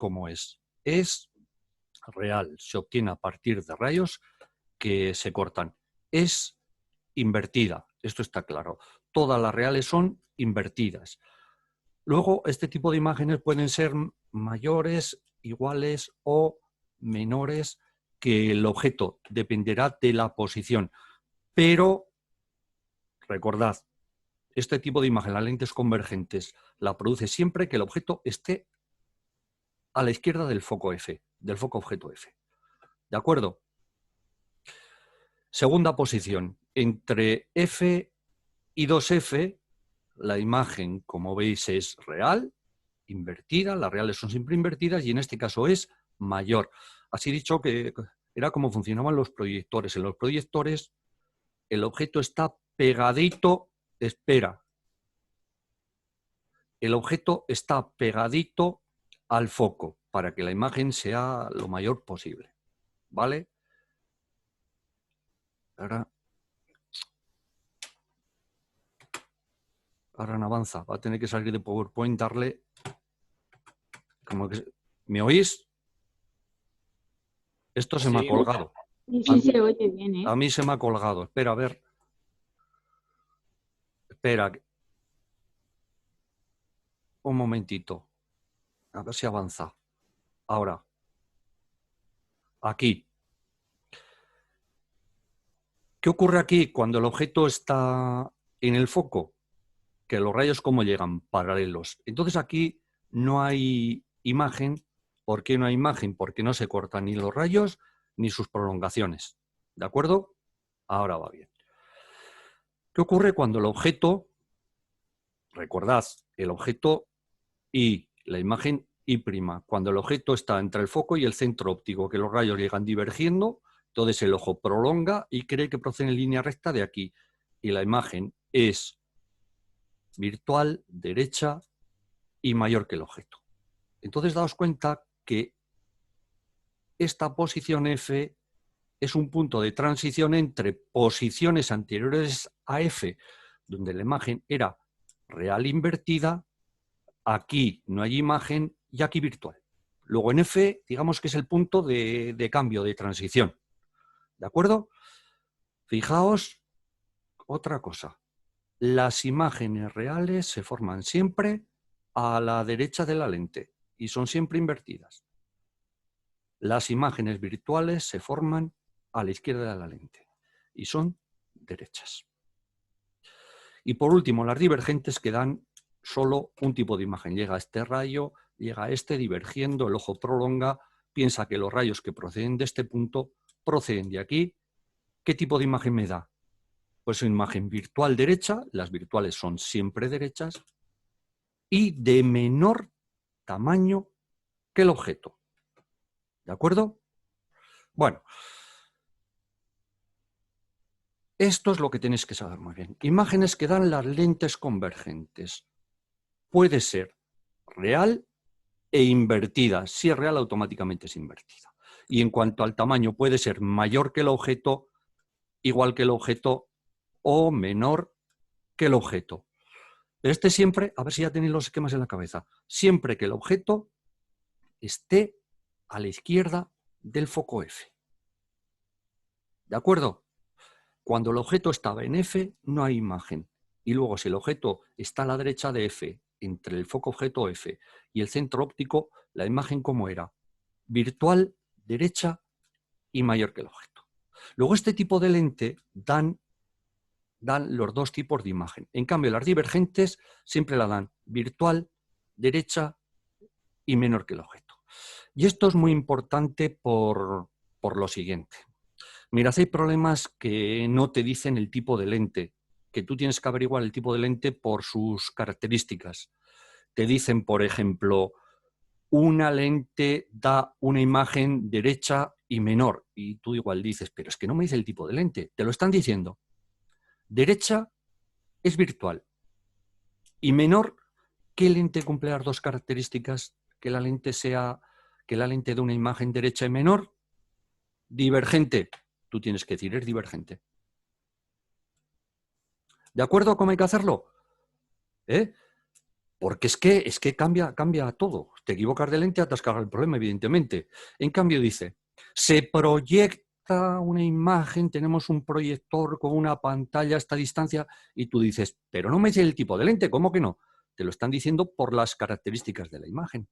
como es. Es real, se obtiene a partir de rayos que se cortan. Es invertida, esto está claro. Todas las reales son invertidas. Luego, este tipo de imágenes pueden ser mayores, iguales o menores que el objeto. Dependerá de la posición. Pero, recordad, este tipo de imagen, las lentes convergentes, la produce siempre que el objeto esté a la izquierda del foco F, del foco objeto F. ¿De acuerdo? Segunda posición. Entre F y 2F, la imagen, como veis, es real, invertida, las reales son siempre invertidas y en este caso es mayor. Así dicho que era como funcionaban los proyectores. En los proyectores el objeto está pegadito, espera, el objeto está pegadito al foco para que la imagen sea lo mayor posible. ¿Vale? Ahora no avanza, va a tener que salir de PowerPoint, darle como que... ¿Me oís? Esto se me ha Sí, colgado. Sí, A, sí, se oye bien, ¿eh? a mí se me ha colgado. Espera, a ver. Espera. Un momentito. A ver si avanza. Ahora. Aquí. ¿Qué ocurre aquí cuando el objeto está en el foco? Que los rayos, ¿cómo llegan? Paralelos. Entonces aquí no hay imagen. ¿Por qué no hay imagen? Porque no se cortan ni los rayos ni sus prolongaciones. ¿De acuerdo? Ahora va bien. ¿Qué ocurre cuando el objeto, recordad, el objeto y la imagen I', cuando el objeto está entre el foco y el centro óptico, que los rayos llegan divergiendo, entonces el ojo prolonga y cree que procede en línea recta de aquí. Y la imagen es virtual, derecha y mayor que el objeto. Entonces daos cuenta que esta posición F es un punto de transición entre posiciones anteriores a F, donde la imagen era real invertida, aquí no hay imagen y aquí virtual. Luego en F, digamos que es el punto de cambio, de transición. ¿De acuerdo? Fijaos, otra cosa. Las imágenes reales se forman siempre a la derecha de la lente y son siempre invertidas. Las imágenes virtuales se forman a la izquierda de la lente y son derechas. Y por último, las divergentes que dan solo un tipo de imagen. Llega este rayo, llega este divergiendo, el ojo prolonga, piensa que los rayos que proceden de este punto proceden de aquí. ¿Qué tipo de imagen me da? Pues una imagen virtual derecha, las virtuales son siempre derechas, y de menor tamaño que el objeto. ¿De acuerdo? Bueno, esto es lo que tenéis que saber muy bien. Imágenes que dan las lentes convergentes. Puede ser real e invertida. Si es real, automáticamente es invertida. Y en cuanto al tamaño, puede ser mayor que el objeto, igual que el objeto o menor que el objeto. Pero este siempre, a ver si ya tenéis los esquemas en la cabeza, siempre que el objeto esté a la izquierda del foco F. ¿De acuerdo? Cuando el objeto estaba en F, no hay imagen. Y luego, si el objeto está a la derecha de F, entre el foco objeto F y el centro óptico, la imagen, ¿cómo era? Virtual, derecha y mayor que el objeto. Luego, este tipo de lente dan los dos tipos de imagen. En cambio, las divergentes siempre la dan virtual, derecha y menor que el objeto. Y esto es muy importante por lo siguiente. Mirad, hay problemas que no te dicen el tipo de lente, que tú tienes que averiguar el tipo de lente por sus características. Te dicen, por ejemplo, una lente da una imagen derecha y menor. Y tú igual dices, pero es que no me dice el tipo de lente. Te lo están diciendo. Derecha es virtual. Y menor, ¿qué lente cumple las dos características? Que la lente de una imagen derecha y menor. Divergente. Tú tienes que decir, es divergente. ¿De acuerdo cómo hay que hacerlo? ¿Eh? Porque es que cambia todo. Te equivocas de lente, atascas el problema, evidentemente. En cambio dice, se proyecta una imagen, tenemos un proyector con una pantalla a esta distancia y tú dices, pero no me dice el tipo de lente, ¿cómo que no? Te lo están diciendo por las características de la imagen.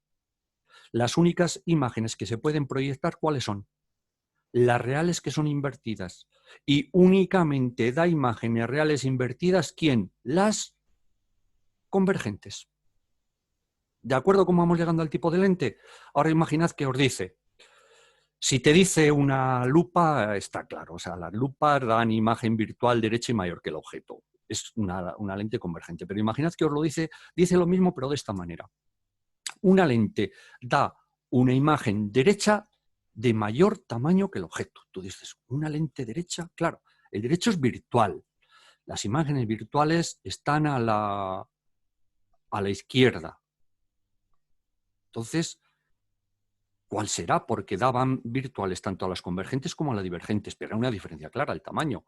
Las únicas imágenes que se pueden proyectar, ¿cuáles son? Las reales que son invertidas. Y únicamente da imágenes reales invertidas, ¿quién? Las convergentes. ¿De acuerdo cómo vamos llegando al tipo de lente? Ahora imaginad que os dice, si te dice una lupa, está claro, o sea, las lupas dan imagen virtual derecha y mayor que el objeto. Es una lente convergente. Pero imaginad que os lo dice lo mismo, pero de esta manera. Una lente da una imagen derecha de mayor tamaño que el objeto. Tú dices, ¿una lente derecha? Claro, el derecho es virtual. Las imágenes virtuales están a la izquierda. Entonces, ¿cuál será? Porque daban virtuales tanto a las convergentes como a las divergentes, pero hay una diferencia clara, el tamaño.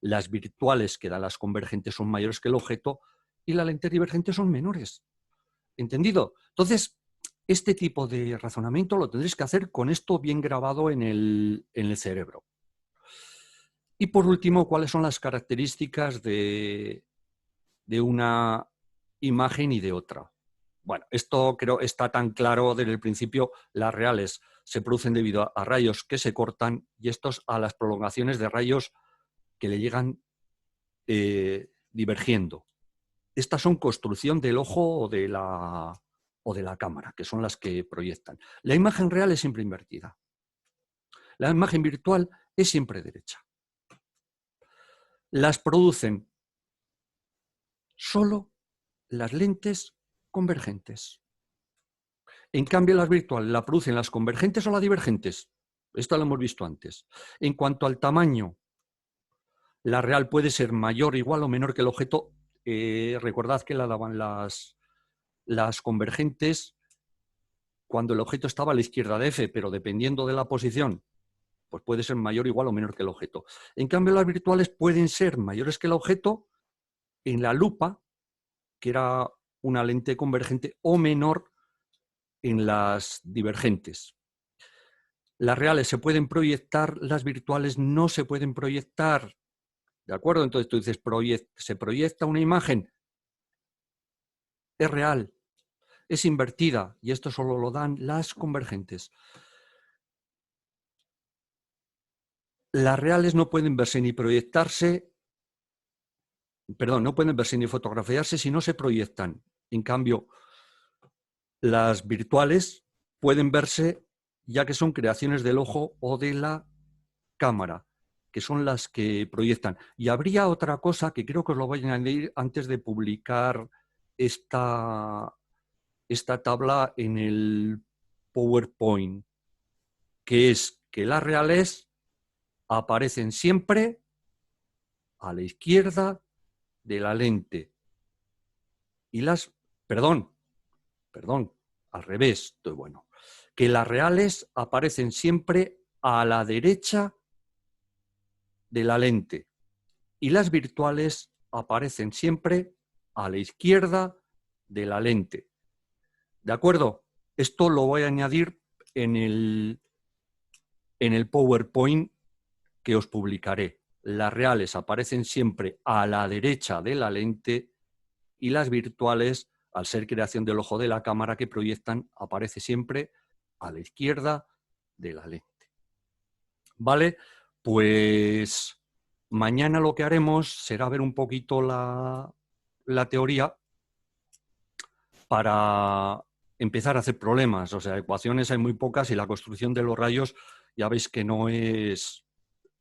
Las virtuales que dan las convergentes son mayores que el objeto y las lentes divergentes son menores. ¿Entendido? Entonces, este tipo de razonamiento lo tendréis que hacer con esto bien grabado en el cerebro. Y por último, ¿cuáles son las características de una imagen y de otra? Bueno, esto creo está tan claro desde el principio. Las reales se producen debido a rayos que se cortan y estos a las prolongaciones de rayos que le llegan divergiendo. Estas son construcción del ojo o de la cámara, que son las que proyectan. La imagen real es siempre invertida. La imagen virtual es siempre derecha. Las producen solo las lentes convergentes. En cambio, las virtuales la producen las convergentes o las divergentes. Esto lo hemos visto antes. En cuanto al tamaño, la real puede ser mayor, igual o menor que el objeto. Recordad que la daban las convergentes cuando el objeto estaba a la izquierda de F, pero dependiendo de la posición, pues puede ser mayor, igual o menor que el objeto. En cambio, las virtuales pueden ser mayores que el objeto en la lupa, que era una lente convergente, o menor en las divergentes. Las reales se pueden proyectar, las virtuales no se pueden proyectar. ¿De acuerdo? Entonces tú dices, se proyecta una imagen, es real, es invertida, y esto solo lo dan las convergentes. Las reales no pueden verse ni proyectarse, perdón, no pueden verse ni fotografiarse si no se proyectan. En cambio, las virtuales pueden verse ya que son creaciones del ojo o de la cámara, que son las que proyectan. Y habría otra cosa que creo que os lo voy a añadir antes de publicar esta tabla en el PowerPoint, que es que las reales aparecen siempre a la izquierda de la lente. Y las, perdón, al revés, estoy bueno. Que las reales aparecen siempre a la derecha de la lente y las virtuales aparecen siempre a la izquierda de la lente. ¿De acuerdo? Esto lo voy a añadir en el PowerPoint que os publicaré. Las reales aparecen siempre a la derecha de la lente y las virtuales, al ser creación del ojo de la cámara que proyectan, aparece siempre a la izquierda de la lente. ¿Vale? Pues mañana lo que haremos será ver un poquito la teoría para empezar a hacer problemas. O sea, ecuaciones hay muy pocas y la construcción de los rayos ya veis que no es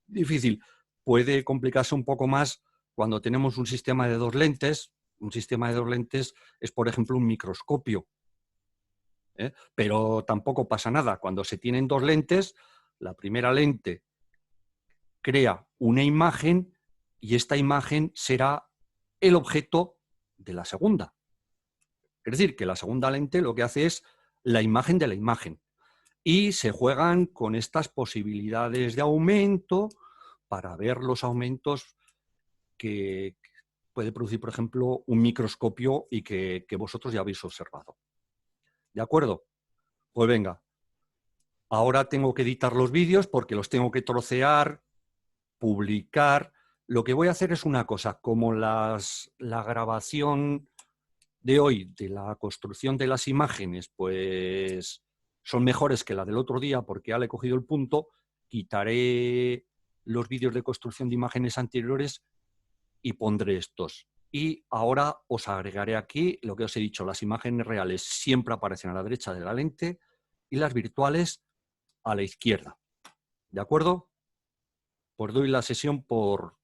difícil. Puede complicarse un poco más cuando tenemos un sistema de dos lentes. Un sistema de dos lentes es, por ejemplo, un microscopio. Pero tampoco pasa nada. Cuando se tienen dos lentes, la primera lente crea una imagen y esta imagen será el objeto de la segunda. Es decir, que la segunda lente lo que hace es la imagen de la imagen. Y se juegan con estas posibilidades de aumento para ver los aumentos que puede producir, por ejemplo, un microscopio y que vosotros ya habéis observado. ¿De acuerdo? Pues venga, ahora tengo que editar los vídeos porque los tengo que trocear, publicar. Lo que voy a hacer es una cosa, como la grabación de hoy de la construcción de las imágenes, pues son mejores que la del otro día porque ya le he cogido el punto, quitaré los vídeos de construcción de imágenes anteriores y pondré estos. Y ahora os agregaré aquí lo que os he dicho, las imágenes reales siempre aparecen a la derecha de la lente y las virtuales a la izquierda. ¿De acuerdo? Pues doy la sesión por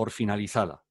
finalizada.